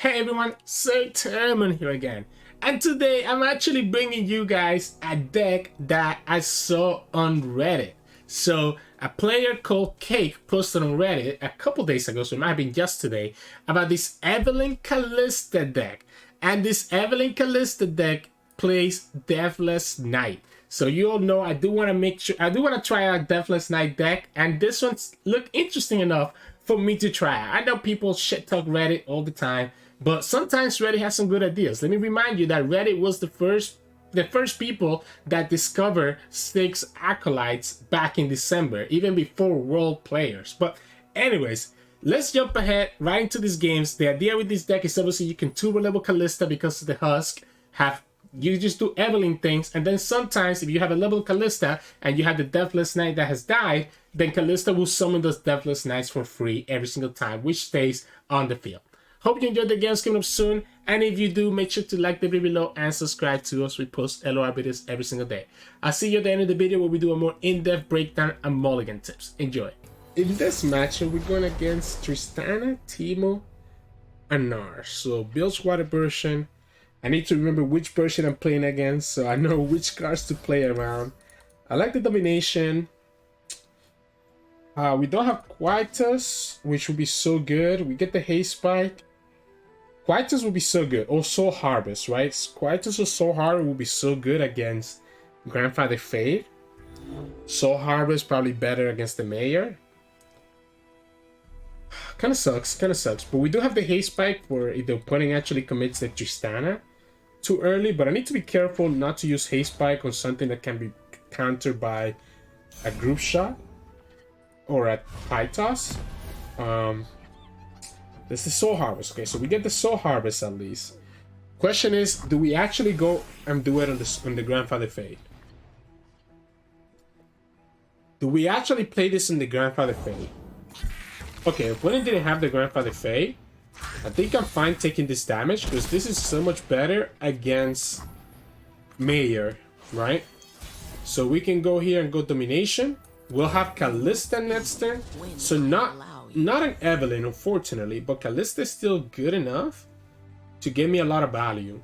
Hey everyone, Sirturmund here again, and today I'm actually bringing you guys a deck that I saw on Reddit. So a player called Cake posted on Reddit a couple days ago, so it might have been yesterday, about this Evelynn Kalista deck. And this Evelynn Kalista deck plays Deathless Knight. So you all know I do want to try out Deathless Knight deck, and this one's look interesting enough for me to try out. I know people shit talk Reddit all the time, but sometimes Reddit has some good ideas. Let me remind you that Reddit was the first people that discovered 6 acolytes back in December, even before world players. But anyways, let's jump ahead right into these games. The idea with this deck is obviously you can turbo level Kalista because of the husk. You just do Evelynn things, and then sometimes if you have a level Kalista and you have the Deathless Knight that has died, then Kalista will summon those Deathless Knights for free every single time, which stays on the field. Hope you enjoyed the games coming up soon, and if you do, make sure to like the video below and subscribe to us. We post LOR videos every single day. I'll see you at the end of the video where we do a more in-depth breakdown and mulligan tips. Enjoy. In this matchup, we're going against Tristana, Teemo, and Nars. So Bilgewater version. I need to remember which version I'm playing against, so I know which cards to play around. I like the domination. We don't have Quietus, which would be so good. We get the Haze Spike. Quietus would be so good. Or Soul Harvest, right? Quietus or Soul Harvest would be so good against Grandfather Fade. Soul Harvest probably better against the Mayor. Kind of sucks. But we do have the Haze Spike for if the opponent actually commits the Tristana too early. But I need to be careful not to use Haze Spike on something that can be countered by a group shot or a pie toss. This is Soul Harvest. Okay, so we get the Soul Harvest at least. Question is, do we actually go and do it on the Grandfather Fade? Do we actually play this in the Grandfather Fade? Okay, if opponent didn't have the Grandfather Fade, I think I'm fine taking this damage because this is so much better against Mayor, right? So we can go here and go Domination. We'll have Kalista next turn. So not an Evelynn, unfortunately, but Kalista is still good enough to give me a lot of value.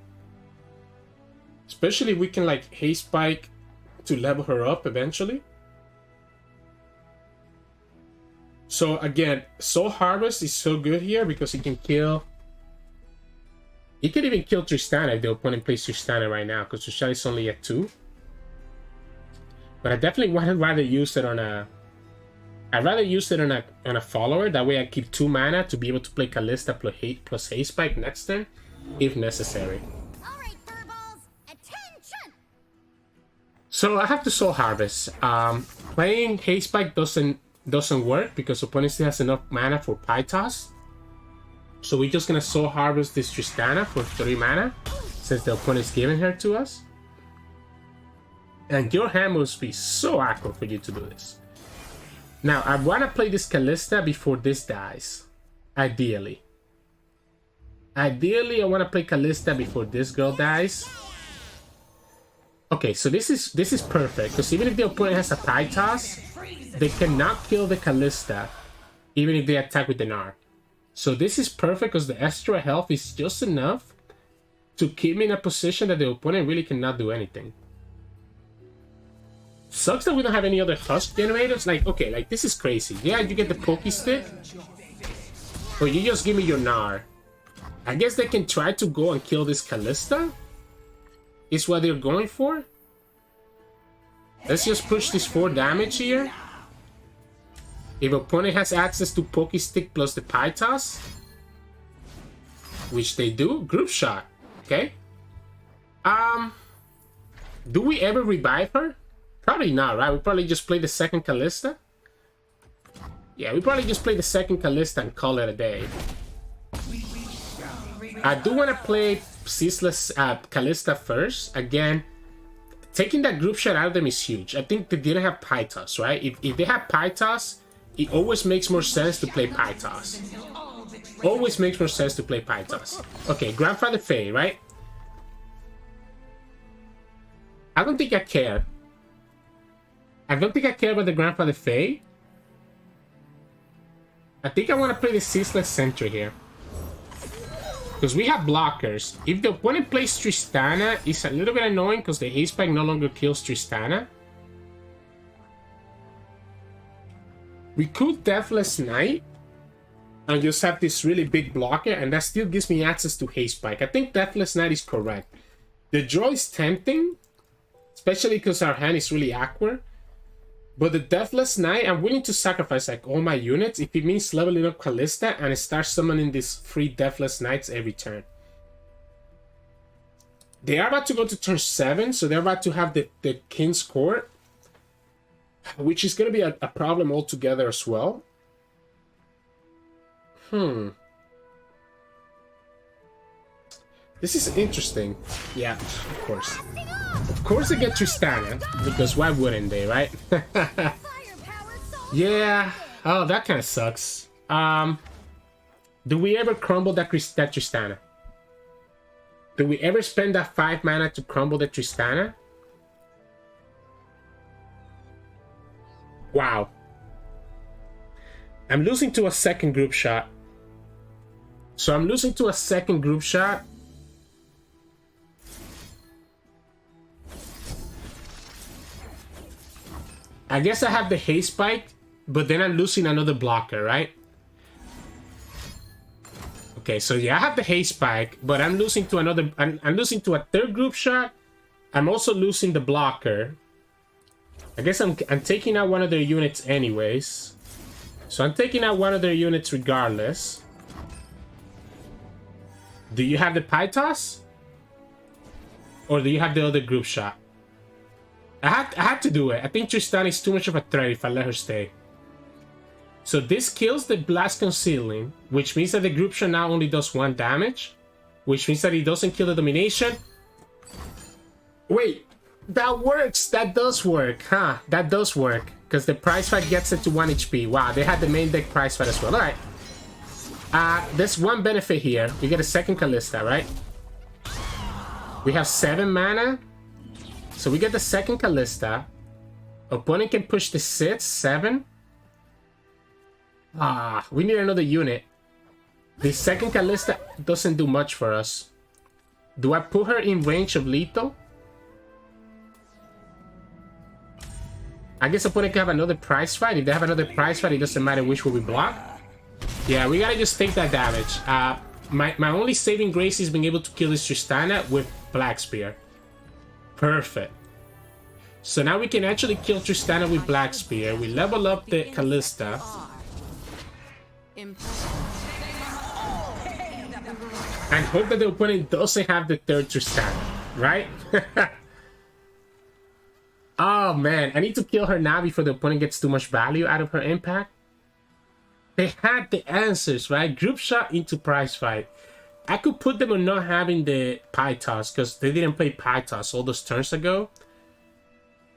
Especially if we can like Haze Spike to level her up eventually. So again, Soul Harvest is so good here because he can kill... He could even kill Tristana if the opponent plays Tristana right now, because Tristana is only at 2. But I definitely would rather use it on a... I'd rather use it on a follower. That way I keep 2 mana to be able to play Kalista plus Haze Spike next turn, if necessary. Alright, furballs, attention! So I have to Soul Harvest. Playing Haze Spike doesn't work because opponent still has enough mana for pie toss. So we're just gonna Soul Harvest this Tristana for 3 mana since the opponent's giving her to us. And your hand must be so awkward for you to do this. Now I wanna play this Kalista before this dies. Ideally I wanna play Kalista before this girl dies. Okay, so this is perfect because even if the opponent has a pie toss, they cannot kill the Kalista, even if they attack with the Gnar. So this is perfect because the extra health is just enough to keep me in a position that the opponent really cannot do anything. Sucks that we don't have any other husk generators. Like, okay, like this is crazy. Yeah, you get the Poke Stick, but you just give me your Gnar. I guess they can try to go and kill this Kalista. Is what they're going for. Let's just push this 4 damage here. If opponent has access to Poke Stick plus the pie toss, which they do, group shot. Okay. Do we ever revive her? Probably not, right? We probably just play the second Kalista. Yeah, we probably just play the second Kalista and call it a day. I do want to play Ceaseless Kalista first. Again, taking that group shot out of them is huge. I think they didn't have pie toss, right? If they have pie toss, it always makes more sense to play pie toss. Always makes more sense to play pie toss. Okay, Grandfather Fade, right? I don't think I care. I don't think I care about the Grandfather Fade. I think I want to play the Ceaseless Sentry here. Because we have blockers. If the opponent plays Tristana, it's a little bit annoying because the haste spike no longer kills Tristana. We could Deathless Knight and just have this really big blocker, and that still gives me access to haste spike. I think Deathless Knight is correct. The draw is tempting, especially because our hand is really awkward. But the Deathless Knight, I'm willing to sacrifice like all my units if it means leveling up Kalista and start summoning these free Deathless Knights every turn. They are about to go to turn 7, so they're about to have the King's Court, which is going to be a problem altogether as well. This is interesting. Yeah, of course. Of course they get Tristana, because why wouldn't they, right? Yeah. Oh, that kind of sucks. Do we ever crumble that Tristana? Do we ever spend that 5 mana to crumble the Tristana? Wow. I'm losing to a second group shot. So I'm losing to a second group shot. I guess I have the haste spike, but then I'm losing another blocker, right? Okay, so yeah, I have the haste spike, but I'm losing to another. I'm losing to a third group shot. I'm also losing the blocker. I guess I'm taking out one of their units anyways. So I'm taking out one of their units regardless. Do you have the Pythos? Or do you have the other group shot? I had to do it. I think Tristana is too much of a threat if I let her stay. So this kills the Blast Concealing, which means that the group shot now only does 1 damage. Which means that it doesn't kill the Domination. Wait, that works. That does work, huh? That does work. Because the prize fight gets it to 1 HP. Wow, they had the main deck prize fight as well. Alright. There's one benefit here. We get a second Kalista, right? We have 7 mana. So we get the second Kalista. Opponent can push the 6, 7. We need another unit. The second Kalista doesn't do much for us. Do I put her in range of lethal? I guess opponent can have another prize fight. If they have another prize fight, it doesn't matter which one we block. Yeah, we gotta just take that damage. My only saving grace is being able to kill this Tristana with Black Spear. Perfect. So now we can actually kill Tristana with Black Spear. We level up the Kalista. And hope that the opponent doesn't have the third Tristana, right? Oh man, I need to kill her now before the opponent gets too much value out of her impact. They had the answers, right? Group shot into prize fight. I could put them on not having the Pythos because they didn't play Pythos all those turns ago.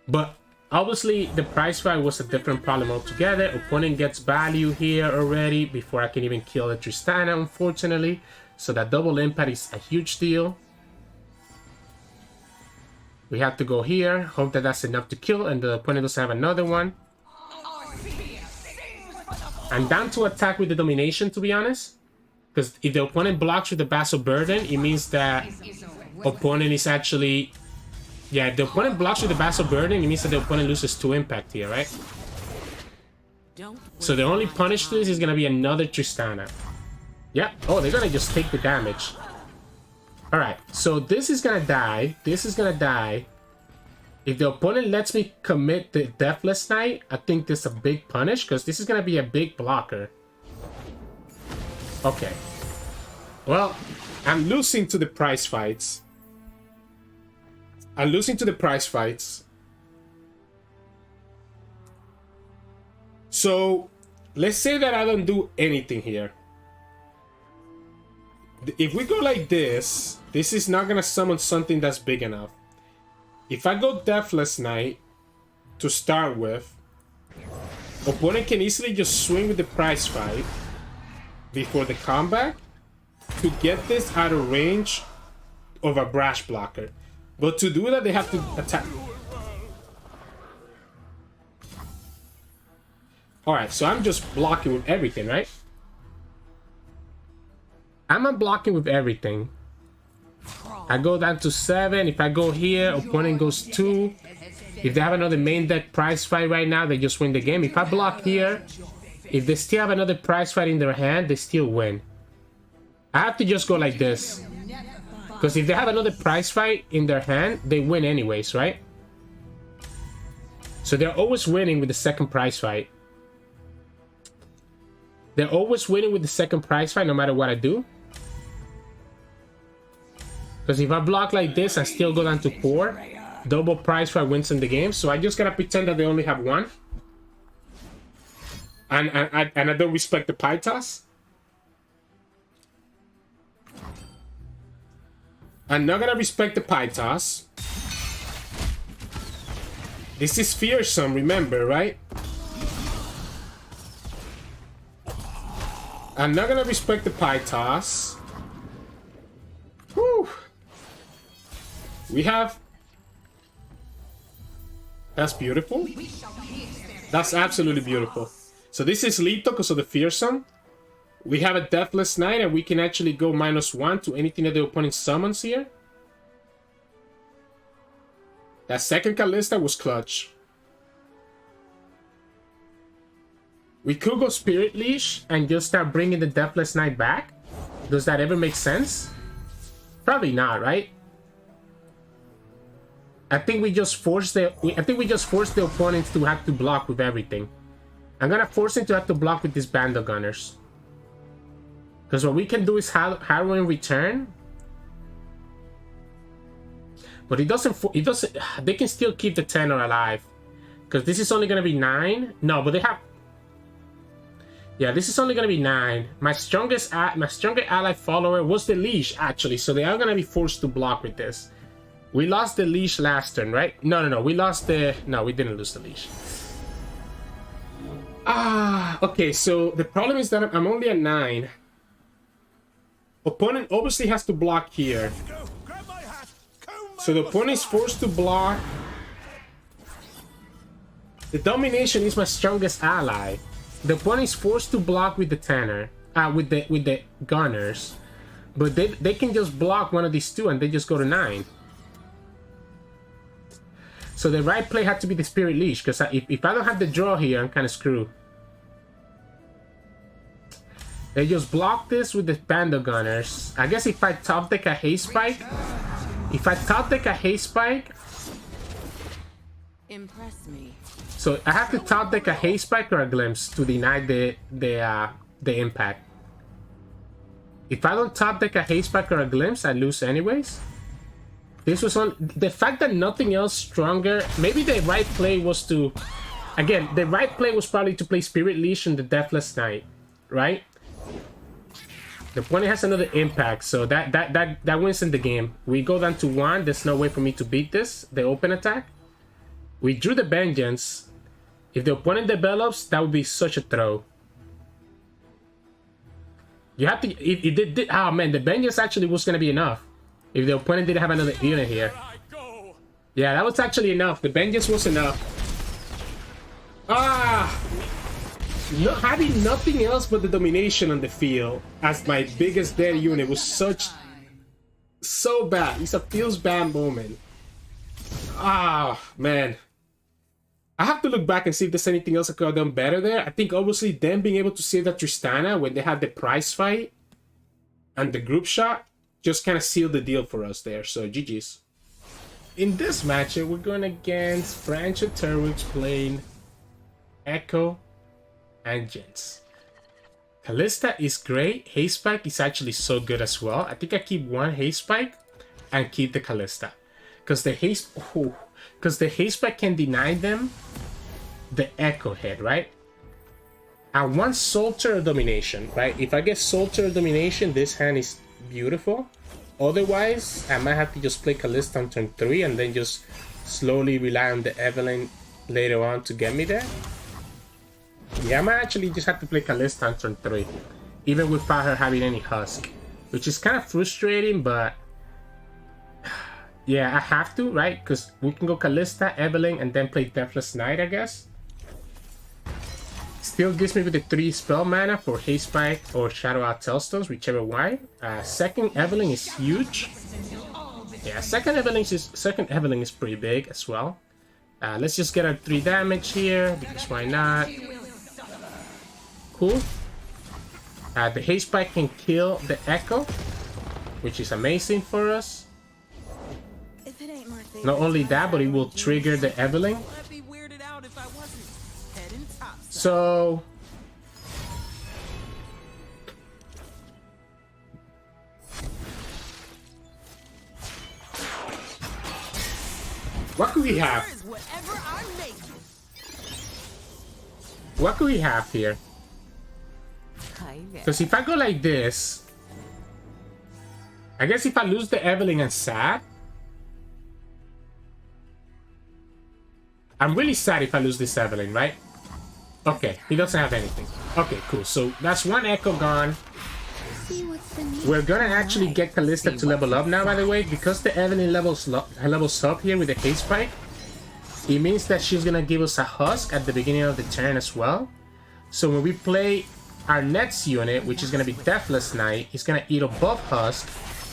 But obviously the prize fight was a different problem altogether. Opponent gets value here already before I can even kill the Tristana, unfortunately. So that double impact is a huge deal. We have to go here. Hope that that's enough to kill and the opponent doesn't have another one. I'm down to attack with the Domination, to be honest. Because if the opponent blocks with the Vassal Burden, it means that opponent is actually... Yeah, if the opponent blocks with the Vassal Burden, it means that the opponent loses 2 impact here, right? So the only punish to this is going to be another Tristana. Yep. Oh, they're going to just take the damage. Alright, so this is going to die. This is going to die. If the opponent lets me commit the Deathless Knight, I think this is a big punish, because this is going to be a big blocker. Okay. Well, I'm losing to the prize fights. I'm losing to the prize fights. So, let's say that I don't do anything here. If we go like this, this is not going to summon something that's big enough. If I go Deathless Knight to start with, opponent can easily just swing with the prize fight before the combat to get this out of range of a Brash blocker. But to do that, they have to attack. Alright, so I'm just blocking with everything, right? I'm unblocking with everything. I go down to 7. If I go here, opponent goes 2. If they have another main deck prize fight right now, they just win the game. If I block here, if they still have another prize fight in their hand, they still win. I have to just go like this. Because if they have another prize fight in their hand, they win anyways, right? So they're always winning with the second prize fight. They're always winning with the second prize fight no matter what I do. Because if I block like this, I still go down to 4. Double prize fight wins in the game. So I just gotta pretend that they only have 1. And I don't respect the pie toss. I'm not gonna respect the pie toss. This is fearsome, remember, right? I'm not gonna respect the pie toss. Whew. We have... That's beautiful. That's absolutely beautiful. So this is lethal because of the fearsome. We have a Deathless Knight and we can actually go -1 to anything that the opponent summons here. That second Kalista was clutch. We could go Spirit Leash and just start bringing the Deathless Knight back. Does that ever make sense? Probably not, right? I think we just force the opponents to have to block with everything. I'm gonna force him to have to block with these Bando Gunners. Because what we can do is Harrow in return. But it doesn't, they can still keep the tenor alive. Because this is only gonna be 9. No, but they have... Yeah, this is only gonna be 9. My stronger ally follower was the leash, actually. So they are gonna be forced to block with this. We lost the leash last turn, right? No. We lost the... No, we didn't lose the leash. Okay, so the problem is that I'm only at 9. Opponent obviously has to block here. So the opponent is forced to block. The domination is my strongest ally. The opponent is forced to block with the tenor, with the gunners. But they can just block one of these two and they just go to 9. So the right play had to be the Spirit Leash, because if I don't have the draw here, I'm kind of screwed. They just block this with the Bando Gunners. I guess if I top deck a Haste Spike... If I top deck a Haste Spike... Impress me. So I have to top deck a Haste Spike or a Glimpse to deny the impact. If I don't top deck a Haste Spike or a Glimpse, I lose anyways. This was on... The fact that nothing else stronger... Maybe the right play was to... Again, the right play was probably to play Spirit Leash and the Deathless Knight. Right? The opponent has another impact, so that wins in the game. We go down to 1. There's no way for me to beat this. The open attack. We drew the Vengeance. If the opponent develops, that would be such a throw. You have to... If it did... Oh man, the Vengeance actually was going to be enough. If the opponent didn't have another unit here. Yeah, that was actually enough. The Vengeance was enough. Having nothing else but the domination on the field as my biggest dead unit was so bad. It's a feels bad moment. Man. I have to look back and see if there's anything else I could have done better there. I think obviously them being able to save that Tristana when they had the prize fight and the group shot just kind of sealed the deal for us there. So GG's. In this matchup, we're going against French and Turwix playing Ekko and Jinx. Kalista is great. Haste Spike is actually so good as well. I think I keep 1 Haste Spike and keep the Kalista. Because the Haste Spike can deny them the Ekko hit, right? I want Solter or Domination, right? If I get Solter or Domination, this hand is beautiful. Otherwise, I might have to just play Kalista on turn 3 and then just slowly rely on the Evelynn later on to get me there. Yeah, I might actually just have to play Kalista on turn 3, even without her having any Husk, which is kind of frustrating, but yeah, I have to, right? Because we can go Kalista, Evelynn, and then play Deathless Knight, I guess. still gives me with the 3 spell mana for Haste Spike or Shadow Out Tailstones, whichever one. Second Evelynn is huge. Yeah, second Evelynn is pretty big as well. Let's just get our 3 damage here, because why not? Cool. The Haste Spike can kill the Ekko, which is amazing for us. Not only that, but it will trigger the Evelynn. So... what could we have? What could we have here? Because if I go like this... I guess if I lose the Evelynn and sad... I'm really sad if I lose this Evelynn, right? Okay, he doesn't have anything. Okay, cool. So that's one Ekko gone. We're gonna actually get Kalista to level up now, by the way. Because the Evelynn levels up here with the Haste Spike, it means that she's gonna give us a Husk at the beginning of the turn as well. So when we play our next unit, which is gonna be Deathless Knight, he's gonna eat above Husk,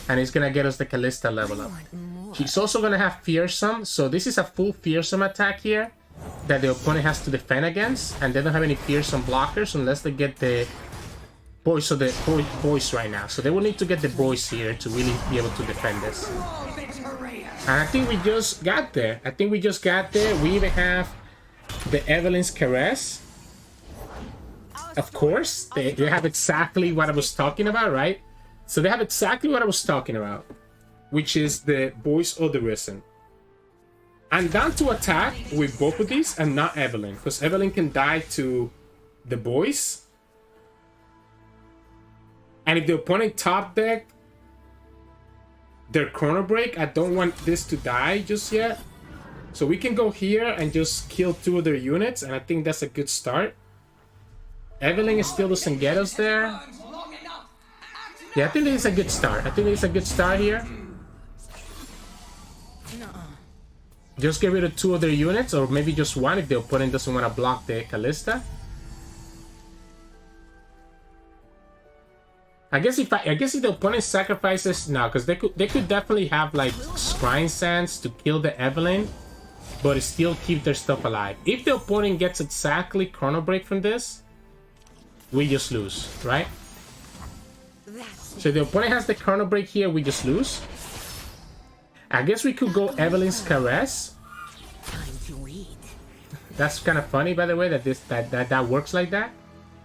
and he's gonna get us the Kalista level up. She's also gonna have Fearsome, so this is a full Fearsome attack here that the opponent has to defend against, and they don't have any Fearsome blockers unless they get the boys of the boys right now. So they will need to get the boys here to really be able to defend this. And I think we just got there. We even have the Evelynn's Caress. Of course, they have exactly what I was talking about, right? So they have exactly what I was talking about, which is the Voice of the Risen. I'm down to attack with both of these and not Evelynn, because Evelynn can die to the boys. And if the opponent top deck their Chrono Break, I don't want this to die just yet. So we can go here and just kill 2 of their units, and I think that's a good start. Evelynn still doesn't get us there. Yeah, I think this is a good start. Here. Just get rid of 2 of their units, or maybe just 1 if the opponent doesn't want to block the Kalista. I guess if the opponent sacrifices now, because they could definitely have like Scrying Sands to kill the Evelynn, but still keep their stuff alive. If the opponent gets exactly Chrono Break from this, we just lose, right? So if the opponent has the Chrono Break here, we just lose. I guess we could go Evelynn's Caress. That's kind of funny, by the way, that works like that.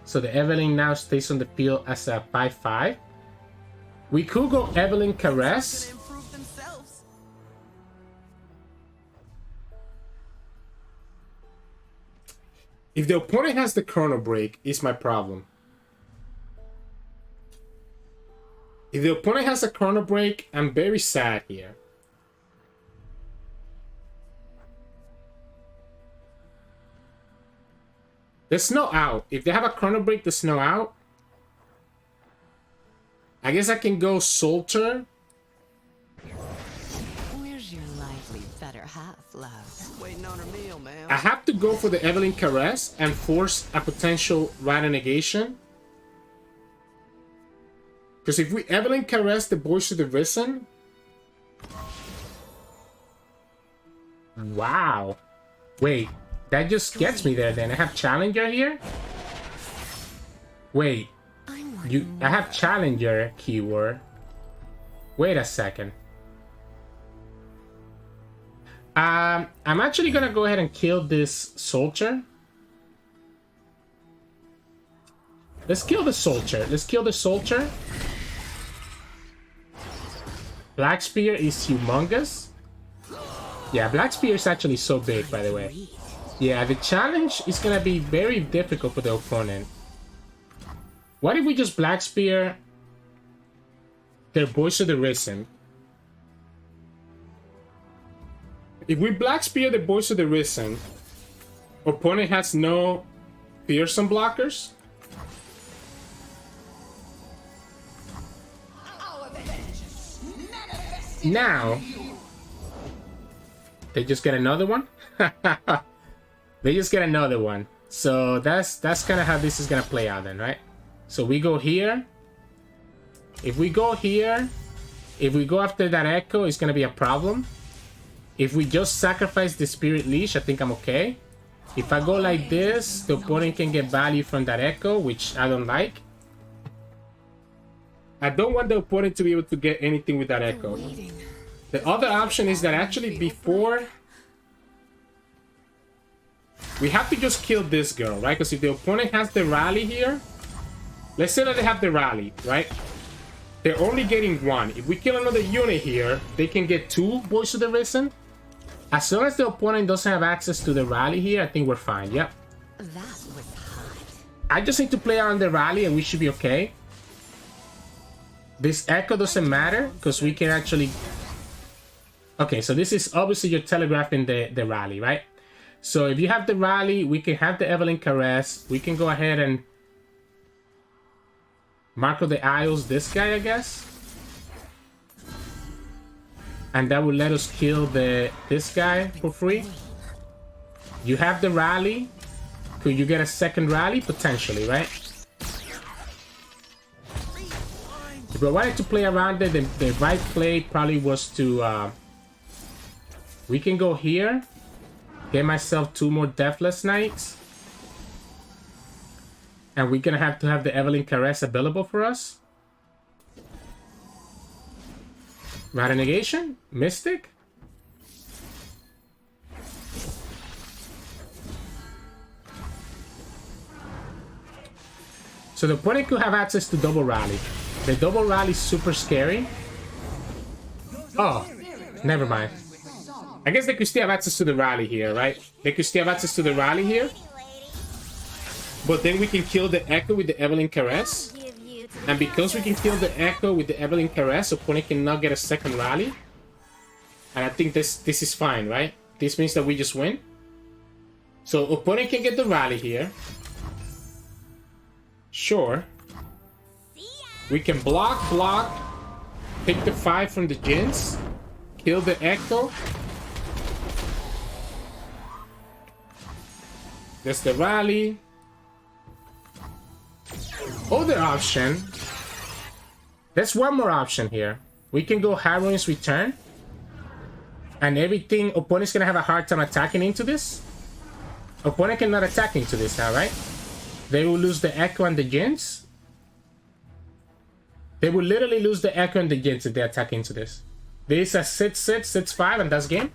So the Evelynn now stays on the field as a 5/5. We could go Evelynn Caress. If the opponent has the Chrono Break, is my problem. If the opponent has a Chrono Break, I'm very sad here. The Snow out. If they have a Chrono Break, the Snow out. I guess I can go Soldier. Where's your lively better half, love? Waiting on her meal, man. I have to go for the Evelynn Caress and force a potential Rider Negation. Because if we Evelynn Caress the Voice of the Risen... Wow. Wait. That just gets me there then. I have Challenger here? Wait. I have Challenger keyword. Wait a second. I'm actually gonna go ahead and kill this Soldier. Let's kill the Soldier. Black Spear is humongous. Yeah, Black Spear is actually so big, by the way. Yeah, the challenge is gonna be very difficult for the opponent. What if we just Black Spear their Voice of the Risen? If we Black Spear the Voice of the Risen, opponent has no Fearsome blockers. Now, they just get another one? They just get another one. So that's kind of how this is gonna play out then, right? So we go here. If we go here, if we go after that Ekko, it's gonna be a problem. If we just sacrifice the Spirit Leash, I think I'm okay. If I go like this, the opponent can get value from that Ekko, which I don't like. I don't want the opponent to be able to get anything with that Ekko. The other option is that actually before... we have to just kill this girl, right? Because if the opponent has the rally here... let's say that they have the rally, right? They're only getting one. If we kill another unit here, they can get two Voice of the Risen. As long as the opponent doesn't have access to the rally here, I think we're fine. Yep. That was hot. I just need to play on the rally and we should be okay. This Ekko doesn't matter because we can actually... okay, so this is obviously you're telegraphing the rally, right? So if you have the rally, we can have the Evelynn Caress. We can go ahead and Marco the Isles this guy, I guess. And that will let us kill this guy for free. You have the rally. Could you get a second rally? Potentially, right? If we wanted to play around it, the right play probably was to... we can go here. Get myself 2 more Deathless Knights. And we're gonna have to have the Evelynn Caress available for us. Rata Negation? Mystic? So the opponent could have access to double rally. The double rally is super scary. Oh, never mind. I guess they could still have access to the rally here, right? They could still have access to the rally here. But then we can kill the Ekko with the Evelynn Caress. And because we can kill the Ekko with the Evelynn Caress, opponent cannot get a second rally. And I think this is fine, right? This means that we just win. So opponent can get the rally here. Sure. We can block, take the 5 from the Jinx, kill the Ekko. There's the rally. Other option. There's one more option here. We can go Harrowing's Return. And everything, opponent's gonna have a hard time attacking into this. Opponent cannot attack into this now, right? They will lose the Ekko and the Jinx. They will literally lose the Ekko and the Jinx if they attack into this. This is a sits 5, and that's game.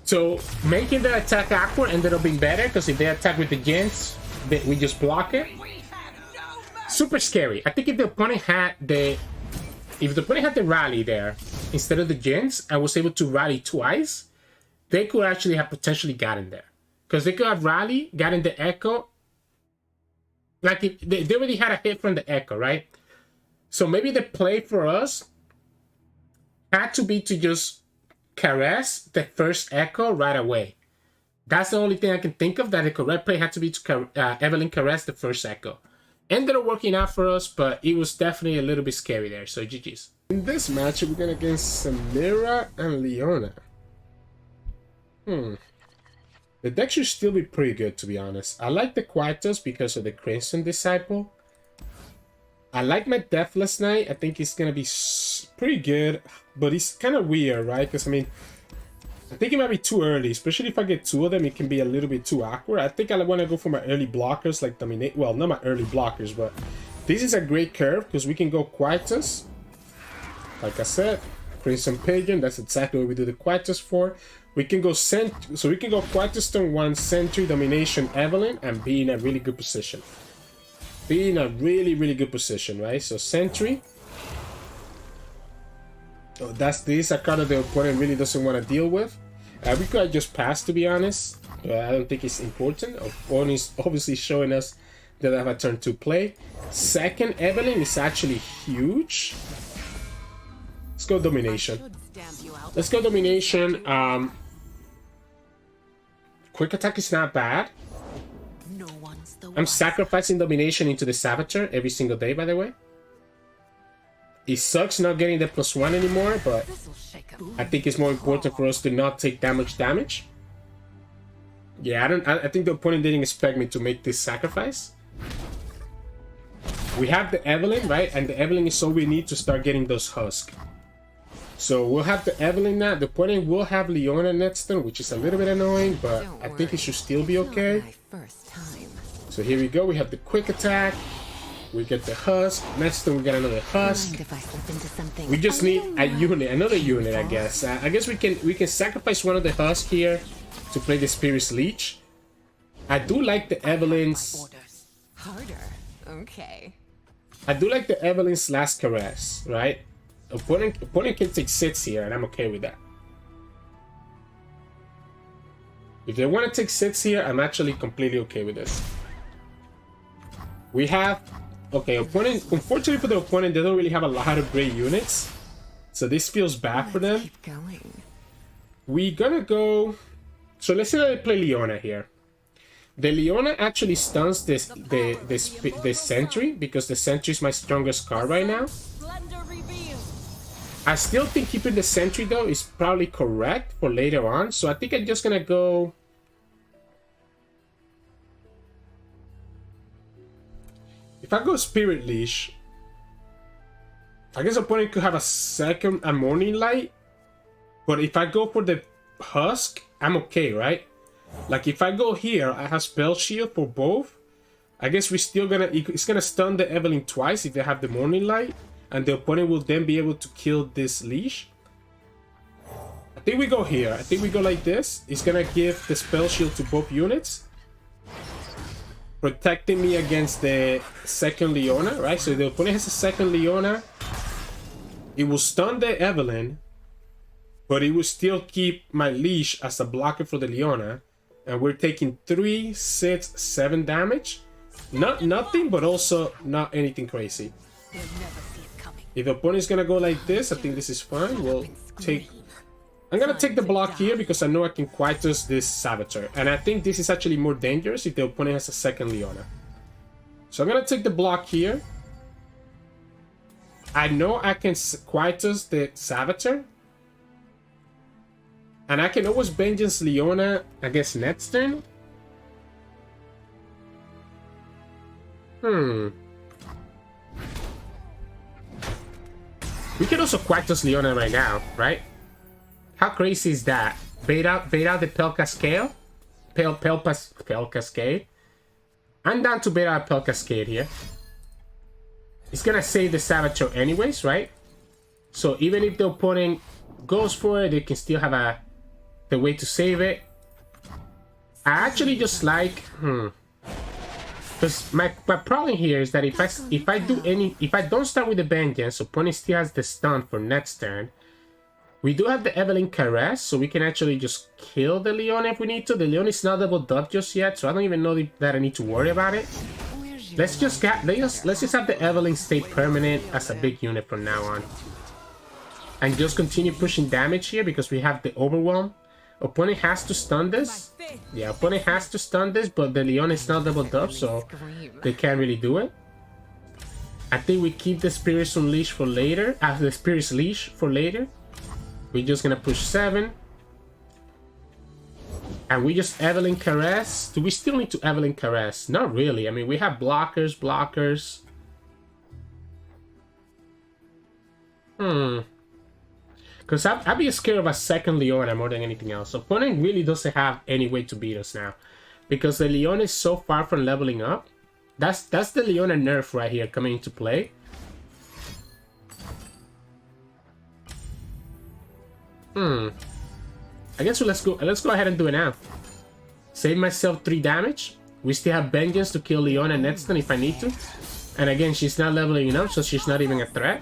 So making the attack awkward ended up being better, because if they attack with the Jinx, we just block it. Super scary. I think if the opponent had the rally there instead of the Jinx and was able to rally twice, they could actually have potentially gotten there. Because they could have rally, gotten the Ekko. Like if they already had a hit from the Ekko, right? So maybe the play for us had to be to just caress the first Ekko right away. That's the only thing I can think of, that the correct play had to be to Evelynn Caress the first Ekko. Ended up working out for us, but it was definitely a little bit scary there, so GG's. In this match, we're going against Samira and Leona. The deck should still be pretty good, to be honest. I like the Quietus because of the Crimson Disciple. I like my Deathless Knight. I think he's going to be pretty good, but he's kind of weird, right? Because, I mean, I think it might be too early, especially if I get 2 of them, it can be a little bit too awkward. I think I want to go for my early blockers, like Dominate. Well, not my early blockers, but this is a great curve because we can go Quietus. Like I said, Crimson Pigeon, that's exactly what we do the Quietus for. We can go so we can go Quietus turn 1, Sentry, Domination, Evelynn, and be in a really good position. Be in a really, really good position, right? So Sentry. Oh, this is a card that the opponent really doesn't want to deal with. We could just pass, to be honest. I don't think it's important. Opponent is obviously showing us that I have a turn 2 play. Second, Evelynn is actually huge. Let's go Domination. Let's go Domination. Quick attack is not bad. I'm sacrificing Domination into the Saboteur every single day, by the way. It sucks not getting the +1 anymore, but I think it's more important for us to not take that much damage. Yeah, I think the opponent didn't expect me to make this sacrifice. We have the Evelynn, right? And the Evelynn is all we need to start getting those husks. So we'll have the Evelynn now. The opponent will have Leona next turn, which is a little bit annoying, but I think it should still be okay. So here we go. We have the quick attack. We get the husk. Next turn we get another husk. We just need a unit, another unit, I guess. I guess we can sacrifice one of the husks here to play the Spirit's Leech. I do like the Evelynn's. Harder. Okay. I do like the Evelynn's Last Caress, right? Opponent can take 6 here, and I'm okay with that. If they want to take 6 here, I'm actually completely okay with this. We have... Okay, opponent... Unfortunately for the opponent, they don't really have a lot of great units. So this feels bad for them. Keep going. We're gonna go... So let's say that I play Leona here. The Leona actually stuns the Sentry, because the Sentry is my strongest card right now. I still think keeping the Sentry, though, is probably correct for later on. So I think I'm just gonna go... If I go Spirit Leash, I guess opponent could have a Morning Light. But if I go for the Husk, I'm okay, right? Like if I go here, I have Spell Shield for both. I guess we're still gonna... It's gonna stun the Evelynn twice if they have the Morning Light. And the opponent will then be able to kill this Leash. I think we go here. I think we go like this. It's gonna give the Spell Shield to both units, protecting me against the second Leona, right? So the opponent has a second Leona. It will stun the Evelynn, but it will still keep my Leash as a blocker for the Leona. And we're taking 3, 6, 7 damage. Not nothing, but also not anything crazy. If the opponent is gonna go like this, I think this is fine. We'll take... I'm gonna take the block here because I know I can Quietus this Saboteur. And I think this is actually more dangerous if the opponent has a second Leona. So I'm gonna take the block here. I know I can Quietus the Saboteur. And I can always Vengeance Leona against next turn. We can also Quietus Leona right now, right? How crazy is that? Bait out the Pale Cascade? Pale Cascade? I'm down to bait out Pale Cascade here. It's gonna save the Saboteur anyways, right? So even if the opponent goes for it, they can still have the way to save it. I actually just like... Because my problem here is that if I don't start with the Vengeance, opponent still has the stun for next turn. We do have the Evelynn Caress, so we can actually just kill the Leona if we need to. The Leona is not leveled up just yet, so I don't even know that I need to worry about it. Let's just have the Evelynn stay permanent as a big unit from now on. And just continue pushing damage here because we have the Overwhelm. Opponent has to stun this. Yeah, opponent has to stun this, but the Leona is not leveled up, so they can't really do it. I think we keep the Spirit's Unleash for later. The Spirit's Leash for later. We're just gonna push 7. And we just Evelynn Caress. Do we still need to Evelynn Caress? Not really. I mean, we have blockers. Because I'd be scared of a second Leona more than anything else. Opponent really doesn't have any way to beat us now. Because the Leona is so far from leveling up. That's the Leona nerf right here coming into play. I guess let's go ahead and do it now. Save myself 3 damage. We still have Vengeance to kill Leona next turn if I need to. And again, she's not leveling up, so she's not even a threat.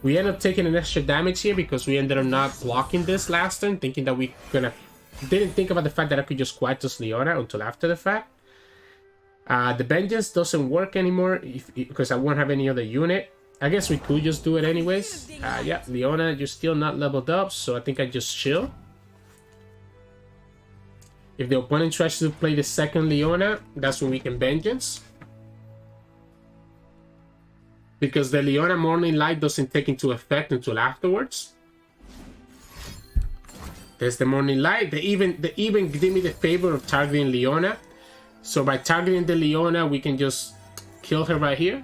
We end up taking an extra damage here because we ended up not blocking this last turn, thinking that we didn't think about the fact that I could just Quietus Leona until after the fact. The Vengeance doesn't work anymore because I won't have any other unit. I guess we could just do it anyways. Yeah, Leona, you're still not leveled up, so I think I just chill. If the opponent tries to play the second Leona, that's when we can Vengeance. Because the Leona Morning Light doesn't take into effect until afterwards. There's the morning light. They even did me the favor of targeting Leona. So by targeting the Leona, we can just kill her right here.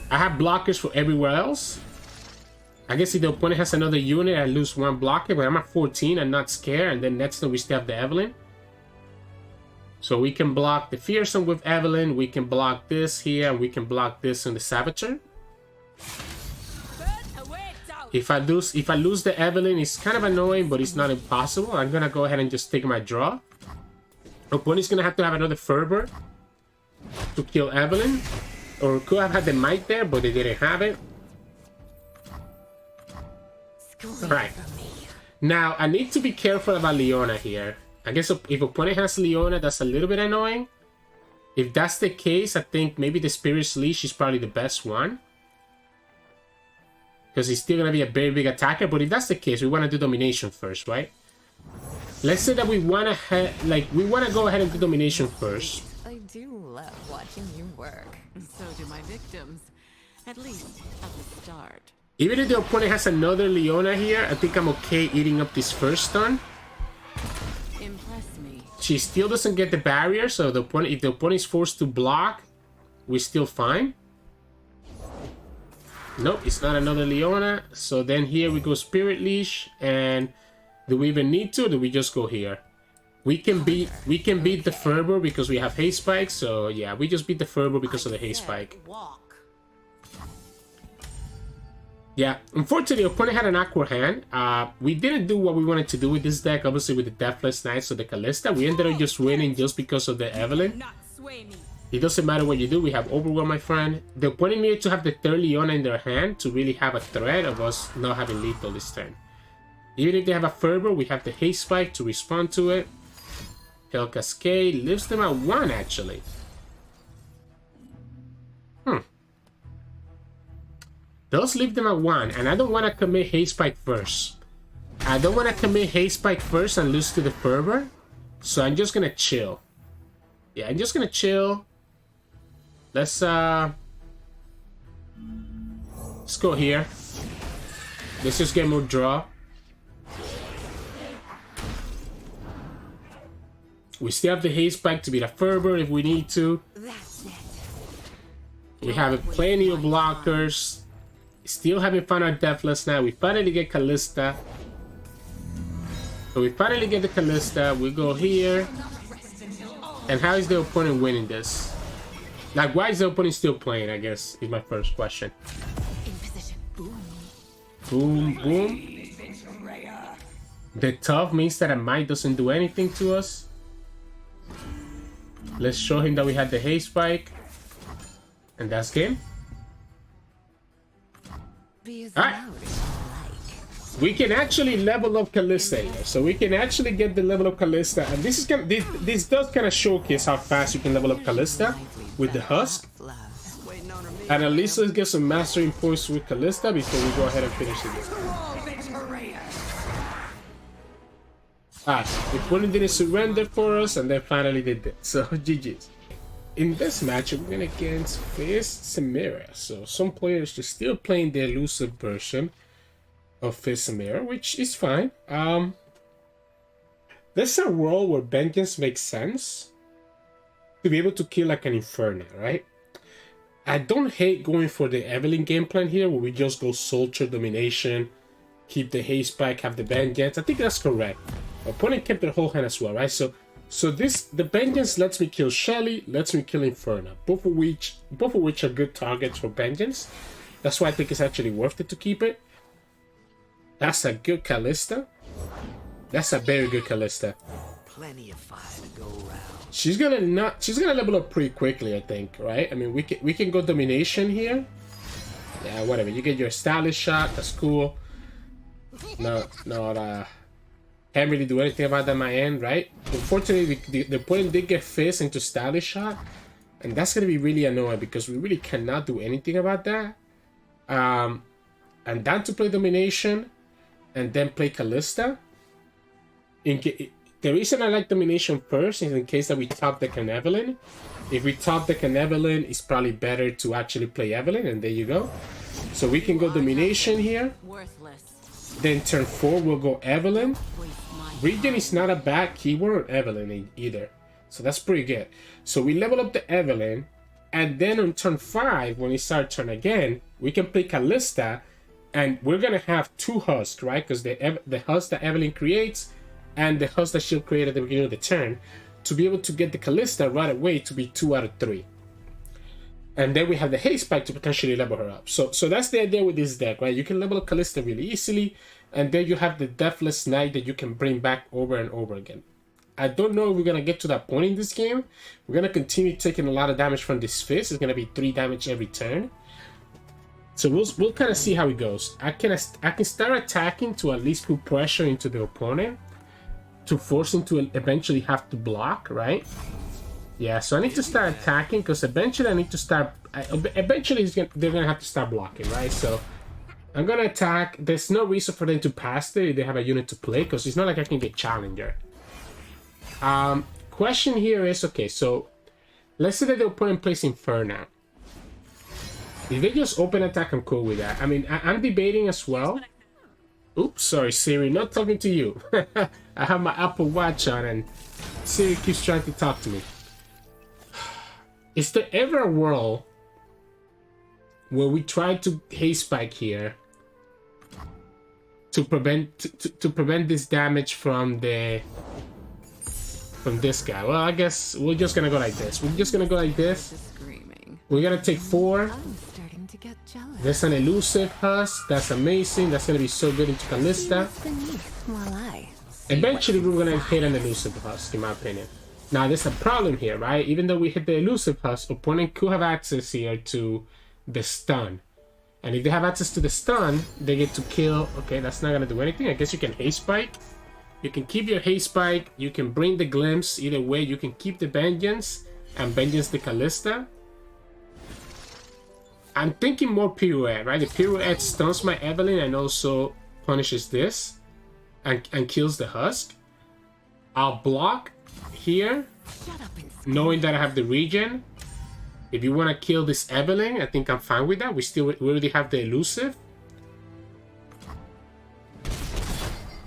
I have blockers for everywhere else. I guess if the opponent has another unit, I lose one blocker, but I'm at 14. I'm not scared. And then next time we still have the Evelynn. So we can block the Fearsome with Evelynn. We can block this here. And we can block this on the Saboteur. If I lose the Evelynn, it's kind of annoying, but it's not impossible. I'm gonna go ahead and just take my draw. Opponent's gonna have to have another Fervor to kill Evelynn. Or could have had the Might there, but they didn't have it. Right. Now, I need to be careful about Leona here. I guess if opponent has Leona, that's a little bit annoying. If that's the case, I think maybe the Spirit's Leash is probably the best one. Because he's still going to be a very big attacker. But if that's the case, we want to do Domination first, right? Let's say that we want to go ahead and do Domination first. I do love watching you work. So do my victims. At least at the start. Even if the opponent has another Leona here, I think I'm okay eating up this first stun. Impress me. She still doesn't get the barrier, so if the opponent is forced to block, we're still fine. Nope, it's not another Leona. So then here we go Spirit Leash, and do we even need to? Or do we just go here? We can beat the Fervor because we have Haste Spike. So yeah, we just beat the Fervor because of the Haste Spike. Yeah, unfortunately, the opponent had an Aqua hand. We didn't do what we wanted to do with this deck, obviously with the Deathless Knight, so the Kalista. We ended up just winning just because of the Evelynn. It doesn't matter what you do, we have Overwhelm, my friend. The opponent needed to have the third Leona in their hand to really have a threat of us not having lethal this turn. Even if they have a Fervor, we have the Haste Spike to respond to it. Hell Cascade leaves them at 1, actually. Does leave them at 1, and I don't want to commit Haste Spike first. I don't want to commit Haste Spike first and lose to the Fervor, so I'm just gonna chill. Yeah, I'm just gonna chill. Let's go here. Let's just get more draw. We still have the Haste Spike to beat a Fervor if we need to. We have plenty of blockers. Still haven't found our Deathless Knight. We finally get Kalista. So we finally get the Kalista. We go here. And how is the opponent winning this? Like, why is the opponent still playing, I guess, is my first question. Boom, boom. The tough means that a Might doesn't do anything to us. Let's show him that we had the Haste Spike. And that's game. Alright. We can actually level up Kalista here. So we can actually get the level of Kalista. And this is this does kind of showcase how fast you can level up Kalista with the Husk. And at least let's get some mastering points with Kalista before we go ahead and finish the game. The opponent didn't surrender for us, and they finally did that. So GG's. In this match, we're going against Fizz Samira. So some players are still playing the elusive version of Fizz Samira, which is fine. There's a world where Vengeance makes sense to be able to kill like an Inferno, right? I don't hate going for the Evelynn game plan here, where we just go Soldier Domination, keep the Haste Spike, have the Vengeance. I think that's correct. Opponent kept their whole hand as well, right? So the Vengeance lets me kill Shelly, lets me kill Inferno, both of which are good targets for Vengeance. That's why I think it's actually worth it to keep it. That's a good Kalista. That's a very good Kalista. Plenty of fire to go around. She's gonna level up pretty quickly, I think, right? I mean, we can go Domination here. Yeah, whatever. You get your stylish shot. That's cool. Can't really do anything about that on my end, right? Unfortunately, the opponent did get Fizz into stylish shot, and that's gonna be really annoying because we really cannot do anything about that. And down to play Domination, and then play Kalista. The reason I like Domination first is in case that we top deck an Evelynn. If we top deck an Evelynn, it's probably better to actually play Evelynn, and there you go. So we can go domination here. Worthless. Then turn 4 we'll go Evelynn. Waste my Regen is not a bad keyword, Evelynn either. So that's pretty good. So we level up the Evelynn. And then on turn 5, when we start turn again, we can play Kalista. And we're going to have 2 husks, right? Because the husk that Evelynn creates and the husk that she'll create at the beginning of the turn. To be able to get the Kalista right away to be 2 out of 3. And then we have the haste spike to potentially level her up. So that's the idea with this deck, right? You can level up Kalista really easily. And then you have the Deathless Knight that you can bring back over and over again. I don't know if we're going to get to that point in this game. We're going to continue taking a lot of damage from this Fizz. It's going to be 3 damage every turn. So we'll kind of see how it goes. I can start attacking to at least put pressure into the opponent. To force him to eventually have to block, right? Yeah, so I need to start attacking because eventually I need to start... Eventually they're going to have to start blocking, right? So I'm going to attack. There's no reason for them to pass there if they have a unit to play because it's not like I can get Challenger. Question here is, okay, so let's say that the opponent plays Inferno. If they just open attack, I'm cool with that. I mean, I'm debating as well. Oops, sorry, Siri, not talking to you. I have my Apple Watch on and Siri keeps trying to talk to me. Is there ever a world where we try to haste spike here to prevent this damage from this guy? Well, I guess we're just gonna go like this. We're just gonna go like this. screaming. We're gonna take 4. I'm starting to get jealous. There's an elusive husk. That's amazing. That's gonna be so good into Kalista. While I Eventually, we're gonna hit an elusive husk, in my opinion. Now, there's a problem here, right? Even though we hit the elusive husk, opponent could have access here to the stun. And if they have access to the stun, they get to kill. Okay, that's not gonna do anything. I guess you can haste spike. You can keep your haste spike. You can bring the glimpse. Either way, you can keep the vengeance and vengeance the Kalista. I'm thinking more pirouette, right? The pirouette stuns my Evelynn and also punishes this and kills the husk. I'll block here, knowing that I have the regen. If you want to kill this Evelynn, I think I'm fine with that. We already have the elusive.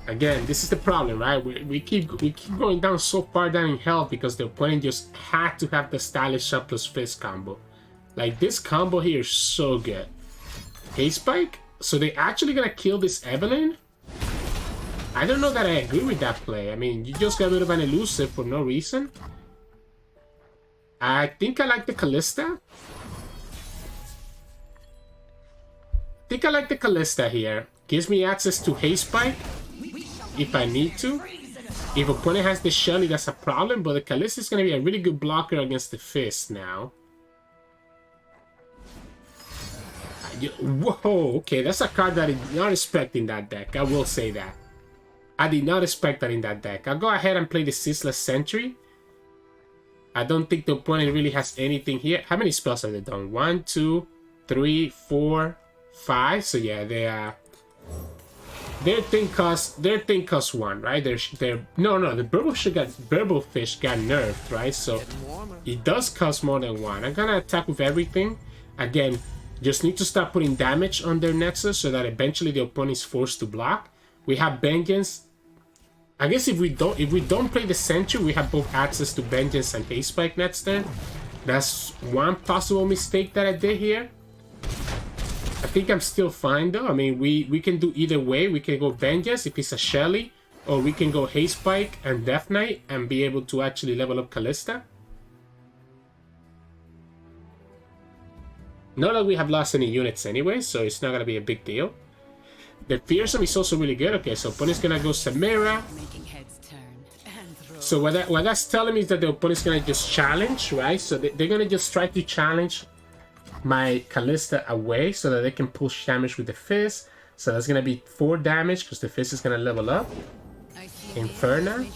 Again, this is the problem, right? We keep going down so far down in health because the opponent just had to have the stylish shot plus Fizz combo. Like, this combo here is so good. Haste spike? So they actually gonna kill this Evelynn? I don't know that I agree with that play. I mean, you just got rid of an elusive for no reason. I think I like the Kalista. Here. Gives me access to haste spike if I need to. If opponent has the Shelly, that's a problem, but the Kalista is going to be a really good blocker against the Fizz now. Whoa, okay, that's a card that I did not expect in that deck. I will say that. I did not expect that in that deck. I'll go ahead and play the Ceaseless Sentry. I don't think the opponent really has anything here. How many spells have they done? 1, 2, 3, 4, 5. So yeah, their thing costs 1, right? No, the Burble Fish got nerfed, right? So it does cost more than 1. I'm gonna attack with everything. Again, just need to start putting damage on their Nexus so that eventually the opponent is forced to block. We have Vengeance. I guess if we don't play the Sentry, we have both access to Vengeance and Haste Spike next turn. That's one possible mistake that I did here. I think I'm still fine though. I mean, we can do either way. We can go Vengeance if it's a Shelly, or we can go Haste Spike and Death Knight and be able to actually level up Kalista. Not that we have lost any units anyway, so it's not gonna be a big deal. The Fearsome is also really good. Okay, so opponent's gonna go Samira. Making heads turn and throw. So what that's telling me is that the opponent's gonna just challenge, right? So they're gonna just try to challenge my Kalista away so that they can push damage with the Fizz. So that's gonna be 4 damage because the Fizz is gonna level up. Inferno.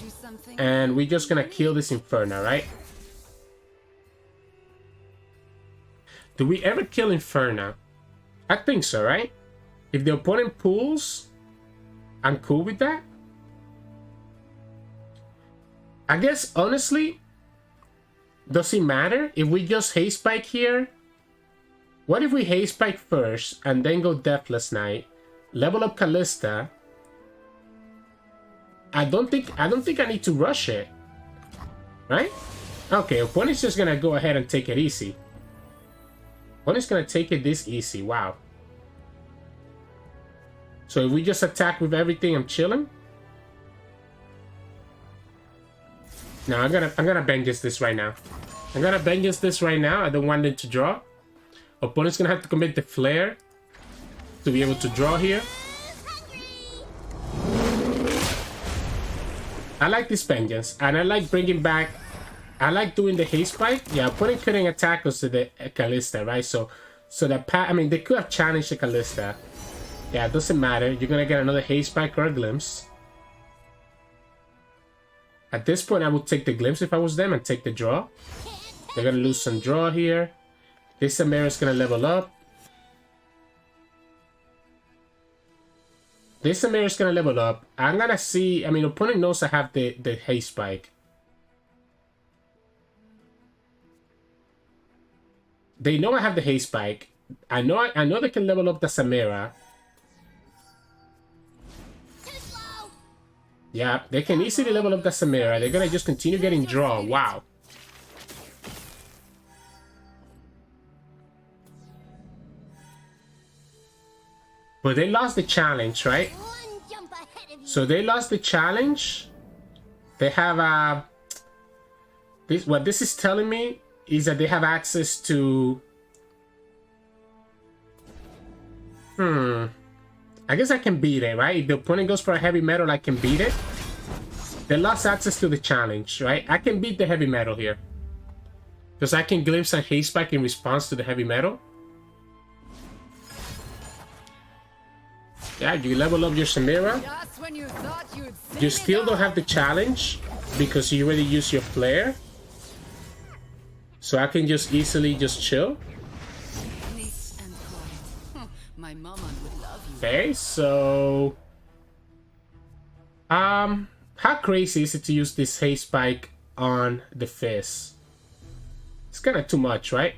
And we're just gonna kill this Inferno, right? Do we ever kill Inferno? I think so, right? If the opponent pulls, I'm cool with that. I guess, honestly, does it matter? If we just haste spike here, What if we haste spike first and then go Deathless Knight, level up Kalista? I don't think I need to rush it, right? Okay, opponent's just gonna go ahead and take it easy. Opponent's gonna take it this easy. Wow. So if we just attack with everything, I'm chilling. No, I'm gonna vengeance this right now. I'm gonna vengeance this right now. I don't want them to draw. Opponent's gonna have to commit the flare to be able to draw here. I like this vengeance, and I like bringing back. I like doing the haste spike. Yeah, opponent couldn't attack us to the Kalista, right? So that I mean, they could have challenged the Kalista. Yeah, it doesn't matter. You're gonna get another haste spike or a glimpse. At this point, I would take the glimpse if I was them and take the draw. They're gonna lose some draw here. This Samira is gonna level up. This Samira is gonna level up. I'm gonna see. I mean, opponent knows I have the haste spike. They know I have the haste spike. I know they can level up the Samira. Yeah, they can easily level up the Samira. They're gonna just continue getting draw. Wow. But they lost the challenge, right? So they lost the challenge. They have what this is telling me is that they have access to I guess I can beat it, right? If the opponent goes for a heavy metal, I can beat it. They lost access to the challenge, right? I can beat the heavy metal here. Because I can glimpse and haste spike in response to the heavy metal. Yeah, you level up your Samira. You still don't have the challenge because you already used your flare. So I can just easily just chill. Okay, so how crazy is it to use this haste spike on the Fizz? It's kind of too much, right?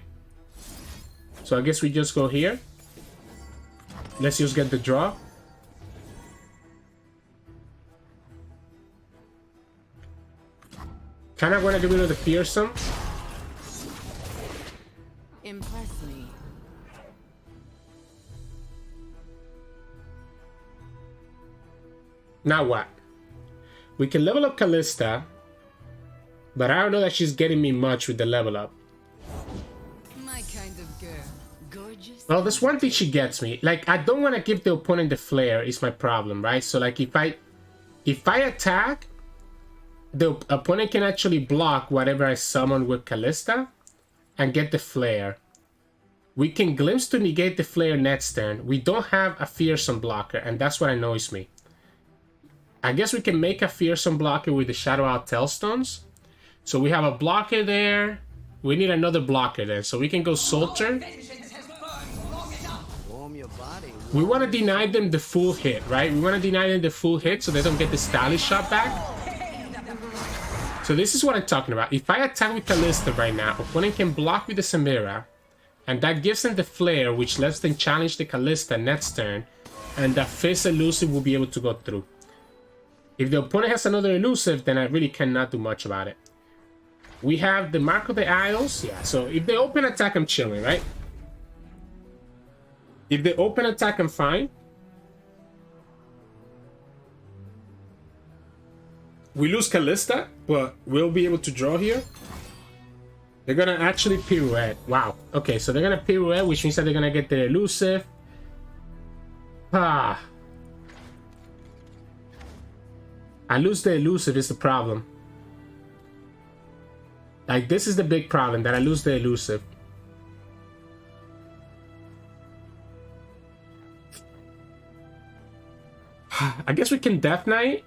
So I guess we just go here. Let's just get the draw. Kind of want to get rid of the fearsome. Impress me. Now what? We can level up Kalista, but I don't know that she's getting me much with the level up. My kind of girl. Gorgeous. Well, there's one thing she gets me. Like, I don't want to give the opponent the flare is my problem, right? So like if I attack, the opponent can actually block whatever I summon with Kalista and get the flare. We can glimpse to negate the flare next turn. We don't have a fearsome blocker, and that's what annoys me. I guess we can make a fearsome blocker with the Shadow Out Tailstones. So we have a blocker there. We need another blocker then. So we can go Soldier. We want to deny them the full hit, right? We want to deny them the full hit so they don't get the stylish shot back. So this is what I'm talking about. If I attack with Kalista right now, opponent can block with the Samira. And that gives them the flare, which lets them challenge the Kalista next turn. And that Fizz elusive will be able to go through. If the opponent has another elusive, then I really cannot do much about it. We have the Mark of the Isles. Yeah, so if they open attack, I'm chilling, right? If they open attack, I'm fine. We lose Kalista, but we'll be able to draw here. They're gonna actually pirouette. Wow. Okay, so they're gonna pirouette, which means that they're gonna get the elusive. Ah. I lose the elusive is the problem. Like, this is the big problem, that I lose the elusive. I guess we can Death Knight.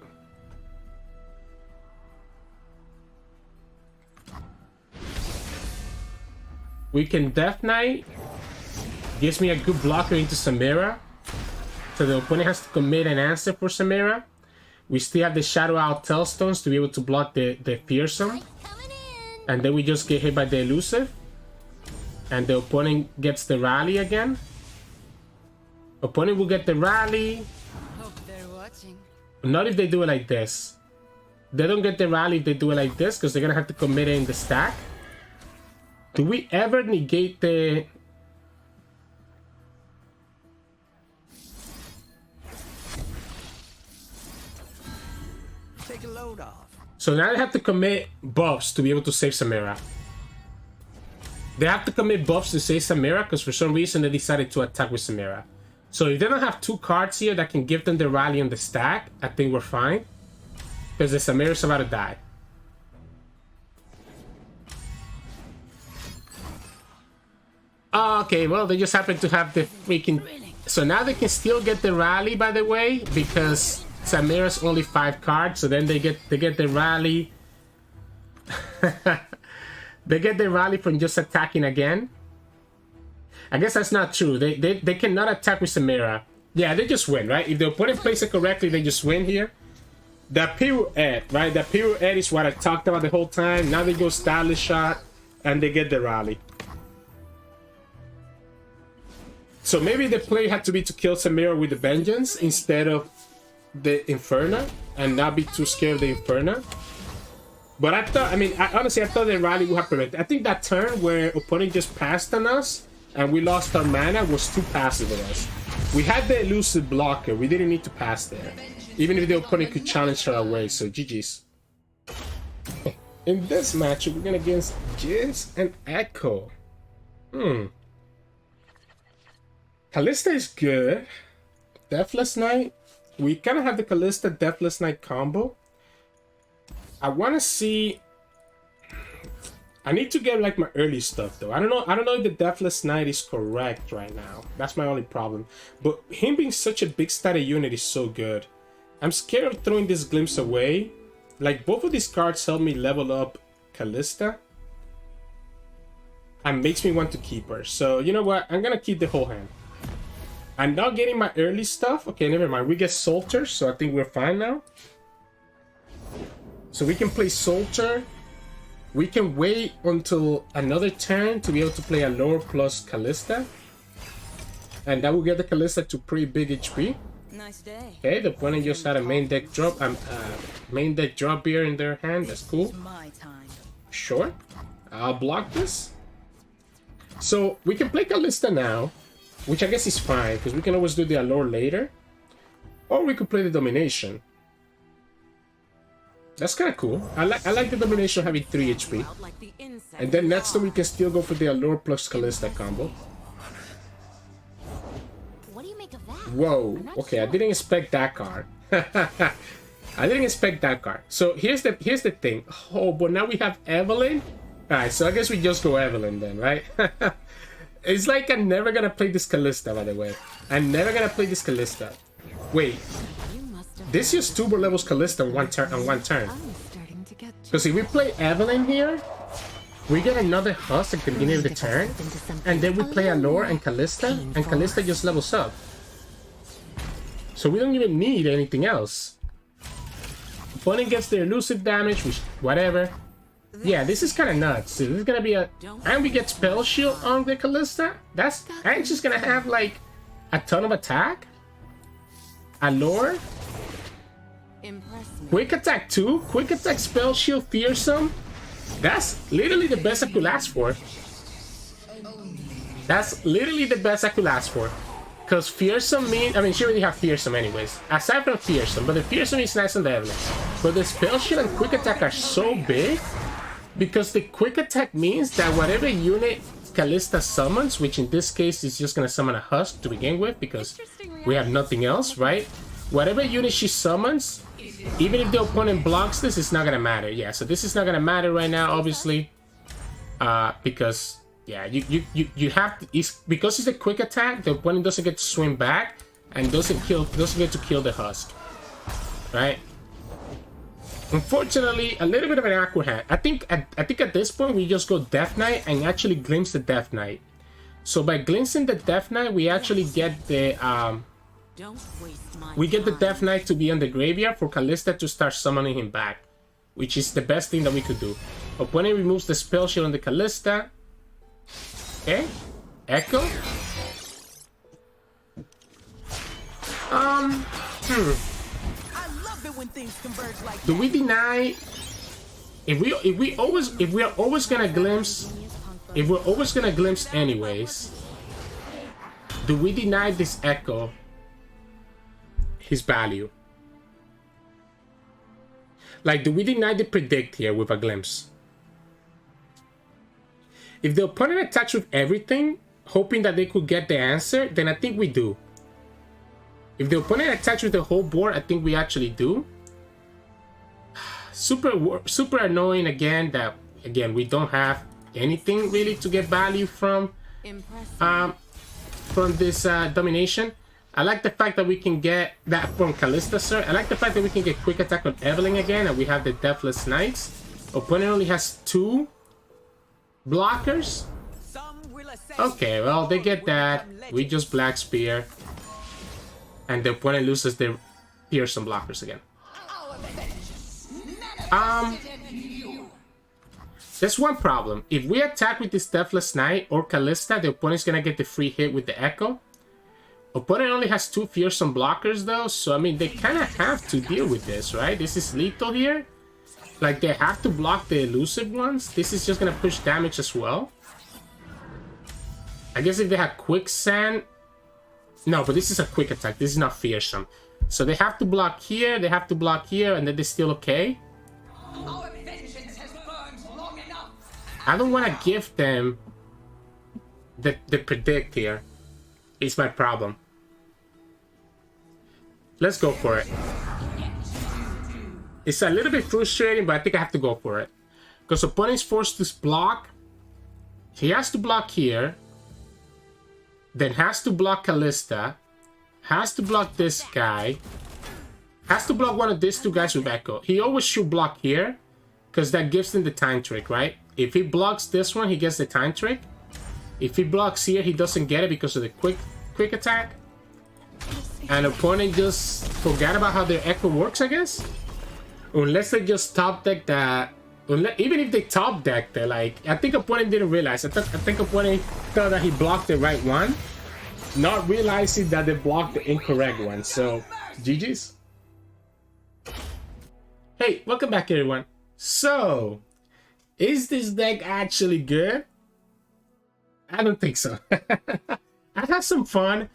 We can Death Knight. Gives me a good blocker into Samira. So the opponent has to commit an answer for Samira. We still have the Shadow Out Tailstones to be able to block the fearsome. And then we just get hit by the elusive. and the opponent gets the rally again. Opponent will get the rally. Hope they're watching. Not if they do it like this. They don't get the rally if they do it like this, because they're gonna have to commit it in the stack. Do we ever negate the... Take a load off. So now they have to commit buffs to be able to save Samira. They have to commit buffs to save Samira because for some reason they decided to attack with Samira. So if they don't have two cards here that can give them the rally on the stack, I think we're fine. Because the Samira's about to die. Okay, well, they just happen to have the freaking... So now they can still get the rally, by the way, because Samira's only 5 cards. So then they get the rally. They get the rally from just attacking again. I guess that's not true. They cannot attack with Samira. Yeah, they just win, right? If the opponent plays it correctly, they just win here. That pirouette, right? That pirouette is what I talked about the whole time. Now they go stylish shot and they get the rally. So maybe the play had to be to kill Samira with the Vengeance instead of the Inferno and not be too scared of the Inferno. But I thought, honestly, I thought the rally would have prevented. I think that turn where opponent just passed on us and we lost our mana was too passive of us. We had the elusive blocker. We didn't need to pass there. Even if the opponent could challenge her away. So GG's. In this match, we're going against Jinx and Ekko. Kalista is good. Deathless Knight. We kind of have the Kalista Deathless Knight combo. I want to see... I need to get like my early stuff though. I don't know if the Deathless Knight is correct right now. That's my only problem. But him being such a big static unit is so good. I'm scared of throwing this glimpse away. Like both of these cards help me level up Kalista. And makes me want to keep her. So you know what? I'm gonna keep the whole hand. I'm not getting my early stuff. Okay, never mind. We get Solter, so I think we're fine now. So we can play Solter. We can wait until another turn to be able to play a Lore plus Kalista. And that will get the Kalista to pretty big HP. Nice day. Okay, the opponent just had a main deck drop. Main deck drop here in their hand. That's cool. My time. Sure. I'll block this. So we can play Kalista now, which I guess is fine because we can always do the Allure later. Or we could play the Domination. That's kind of cool. I like the Domination having 3 HP. And then next time we can still go for the Allure plus Kalista combo. What do you make of that? Whoa. Okay, I didn't expect that card. I didn't expect that card. So here's the thing. Oh, but now we have Evelynn. Alright, so I guess we just go Evelynn then, right? It's like I'm never gonna play this Kalista, by the way. I'm never gonna play this Kalista. Wait. This is Tuber levels Kalista on one turn. Because if we play Evelynn here, we get another Husk at the beginning of the turn, and then we play Allure and Kalista just levels up. So we don't even need anything else. Opponent gets their elusive damage, which whatever. Yeah, this is kind of nuts. So this is gonna be a, and we get Spell Shield on the Kalista. And she's gonna have like a ton of attack. Allure. Quick attack 2, quick attack, spell shield, fearsome. That's literally the best I could ask for. That's literally the best I could ask for. Because fearsome means, she already have fearsome anyways. Aside from fearsome, but the fearsome is nice on the evidence. But the spell shield and quick attack are so big because the quick attack means that whatever unit Kalista summons, which in this case is just gonna summon a Husk to begin with because we have nothing else, right? Whatever unit she summons, even if the opponent blocks this, it's not gonna matter. Yeah, so this is not gonna matter right now, obviously, because yeah, you have to, because it's a quick attack, the opponent doesn't get to swing back and doesn't get to kill the Husk, right? Unfortunately, a little bit of an awkward hand. I think at this point we just go Death Knight and actually glimpse the Death Knight. So by glimpsing the Death Knight, we actually get the Death Knight to be on the graveyard for Kalista to start summoning him back, which is the best thing that we could do. Opponent removes the spell shield on the Kalista. Okay. Ekko. I love it when things converge like Do we deny if we are always gonna glimpse anyways, do we deny this Ekko his value? Like, do we deny the predict here with a glimpse? If the opponent attacks with everything, hoping that they could get the answer, then I think we do. If the opponent attacks with the whole board, I think we actually do. Super annoying again that, again, we don't have anything really to get value from this domination. I like the fact that we can get that from Kalista, sir. I like the fact that we can get quick attack on Evelynn again, and we have the Deathless Knights. Opponent only has 2 blockers. Okay, well, they get that. We just Black Spear. And the opponent loses their fearsome blockers again. There's one problem. If we attack with this Deathless Knight or Kalista, the opponent's gonna get the free hit with the Ekko. Opponent only has 2 fearsome blockers though, so I mean, they kind of have to deal with this, right? This is lethal here. Like, they have to block the elusive ones. This is just gonna push damage as well. I guess if they had Quicksand... No, but this is a quick attack. This is not fearsome. So they have to block here, they have to block here, and then they're still okay. I don't want to give them the predict here. It's my problem. Let's go for it. It's a little bit frustrating, but I think I have to go for it. Because opponent's forced to block. He has to block here. Then has to block Kalista. Has to block this guy. Has to block one of these 2 guys with Ekko. He always should block here. Because that gives him the time trick, right? If he blocks this one, he gets the time trick. If he blocks here, he doesn't get it because of the quick attack. And opponent just forgot about how their Ekko works, I guess. Unless they just top deck that. Even if they top deck, they're like, I think opponent didn't realize. I think opponent thought that he blocked the right one, not realizing that they blocked the incorrect one. So, GG's. Hey, welcome back, everyone. So, is this deck actually good? I don't think so. I've had some fun,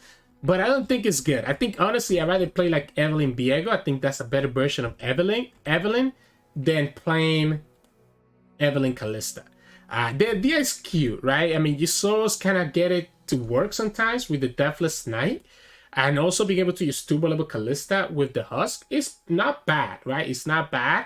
but I don't think it's good. I think, honestly, I'd rather play like Evelynn Viego. I think that's a better version of Evelynn than playing Evelynn Kalista. The idea is cute, right? I mean, you saw us kind of get it to work sometimes with the Deathless Knight, and also being able to use 2-level Kalista with the Husk is not bad, right? It's not bad.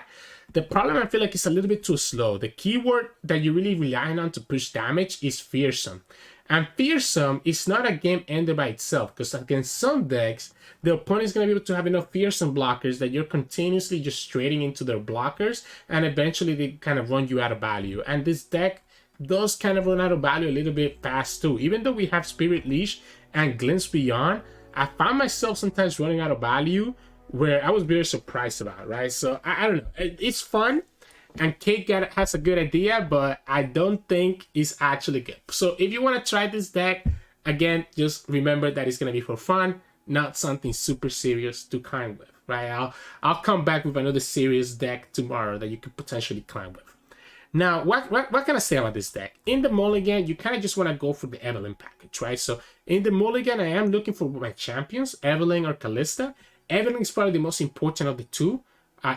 The problem, I feel like, is a little bit too slow. The keyword that you're really relying on to push damage is fearsome. And fearsome is not a game ender by itself, because against some decks, the opponent is going to be able to have enough fearsome blockers that you're continuously just trading into their blockers, and eventually they kind of run you out of value. And this deck does kind of run out of value a little bit fast too. Even though we have Spirit Leash and Glimpse Beyond, I found myself sometimes running out of value where I was very surprised about, right? So I don't know. It's fun. And Cake has a good idea, but I don't think it's actually good. So if you want to try this deck, again, just remember that it's going to be for fun, not something super serious to climb with, right? I'll come back with another serious deck tomorrow that you could potentially climb with. Now, what can I say about this deck? In the mulligan, you kind of just want to go for the Evelynn package, right? So in the mulligan, I am looking for my champions, Evelynn or Kalista. Evelynn is probably the most important of the 2.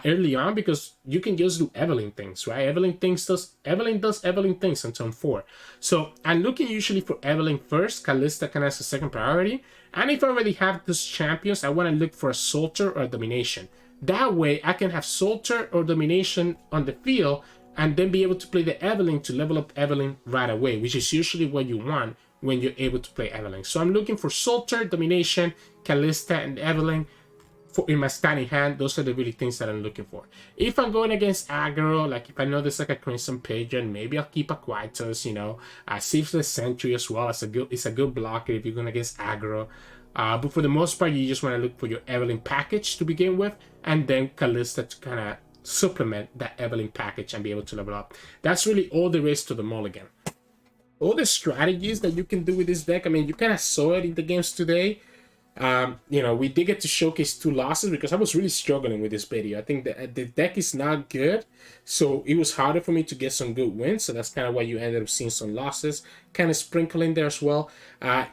Early on, because you can just do Evelynn things, right? Evelynn does Evelynn things on turn 4. So I'm looking usually for Evelynn first, Kalista kind of as a second priority. And if I already have those champions, I want to look for a Soldier or a Domination. That way I can have Soldier or Domination on the field and then be able to play the Evelynn to level up Evelynn right away, which is usually what you want when you're able to play Evelynn. So I'm looking for Soldier, Domination, Kalista, and Evelynn. In my standing hand, those are the really things that I'm looking for. If I'm going against aggro, like if I know there's like a Crimson Pigeon, maybe I'll keep a Quietus, you know. Siftless Sentry as well. It's a good blocker if you're going against aggro. But for the most part, you just want to look for your Evelynn package to begin with, and then Kalista to kind of supplement that Evelynn package and be able to level up. That's really all there is to the mulligan. all the strategies that you can do with this deck. I mean, you kind of saw it in the games today. You know, we did get to showcase 2 losses because I was really struggling with this video. I think the deck is not good, so it was harder for me to get some good wins. So that's kind of why you ended up seeing some losses kind of sprinkling there as well.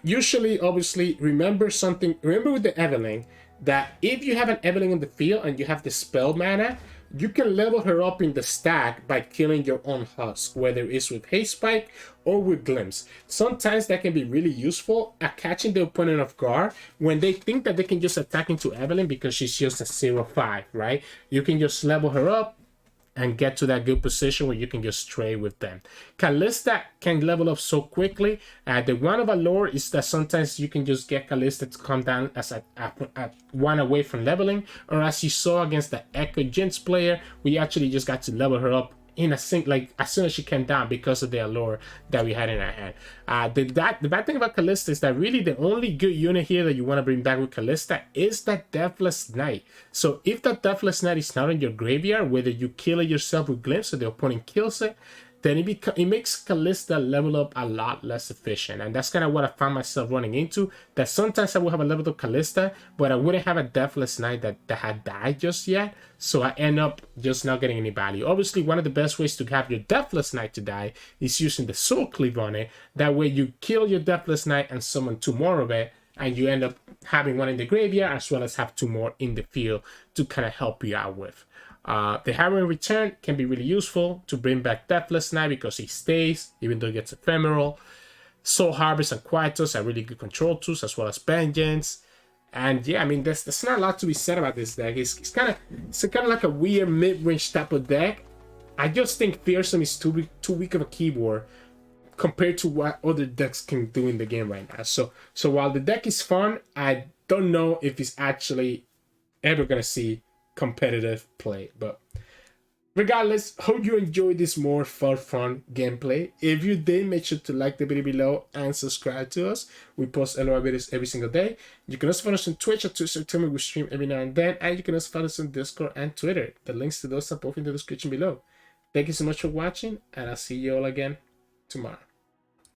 Usually, obviously, remember with the Evelynn, that if you have an Evelynn in the field and you have the spell mana, you can level her up in the stack by killing your own husk, whether it's with Haste Spike or with Glimpse. Sometimes that can be really useful at catching the opponent off guard when they think that they can just attack into Evelynn because she's just a 0/5, right? You can just level her up and get to that good position where you can just trade with them. Kalista can level up so quickly. The one of Allure is that sometimes you can just get Kalista to come down as a one away from leveling, or as you saw against the Ekko Jinx player, we actually just got to level her up in a sync, like as soon as she came down because of the Allure that we had in our hand. The bad thing about Kalista is that really the only good unit here that you want to bring back with Kalista is that Deathless Knight. So if that Deathless Knight is not in your graveyard, whether you kill it yourself with Glimpse or the opponent kills it, then it makes Kalista level up a lot less efficient. And that's kind of what I found myself running into, that sometimes I would have a leveled up Kalista, but I wouldn't have a Deathless Knight that had died just yet. So I end up just not getting any value. Obviously, one of the best ways to have your Deathless Knight to die is using the Soul Cleave on it. That way you kill your Deathless Knight and summon 2 more of it, and you end up having 1 in the graveyard as well as have 2 more in the field to kind of help you out with. The Harrowing Return can be really useful to bring back Deathless Knight because he stays, even though he gets ephemeral. Soul Harvest and Quietus are really good control tools, as well as Vengeance. And yeah, I mean, there's not a lot to be said about this deck. It's kind of like a weird mid-range type of deck. I just think Fearsome is too weak of a keyboard compared to what other decks can do in the game right now. So while the deck is fun, I don't know if it's actually ever gonna see competitive play. But regardless, hope you enjoyed this more fun gameplay. If you did, make sure to like the video below and subscribe to us. We post LOL videos every single day. You can also follow us on Twitch at Sirturmund. We stream every now and then, and you can also follow us on Discord and Twitter. The links to those are both in the description below. Thank you so much for watching, and I'll see you all again tomorrow.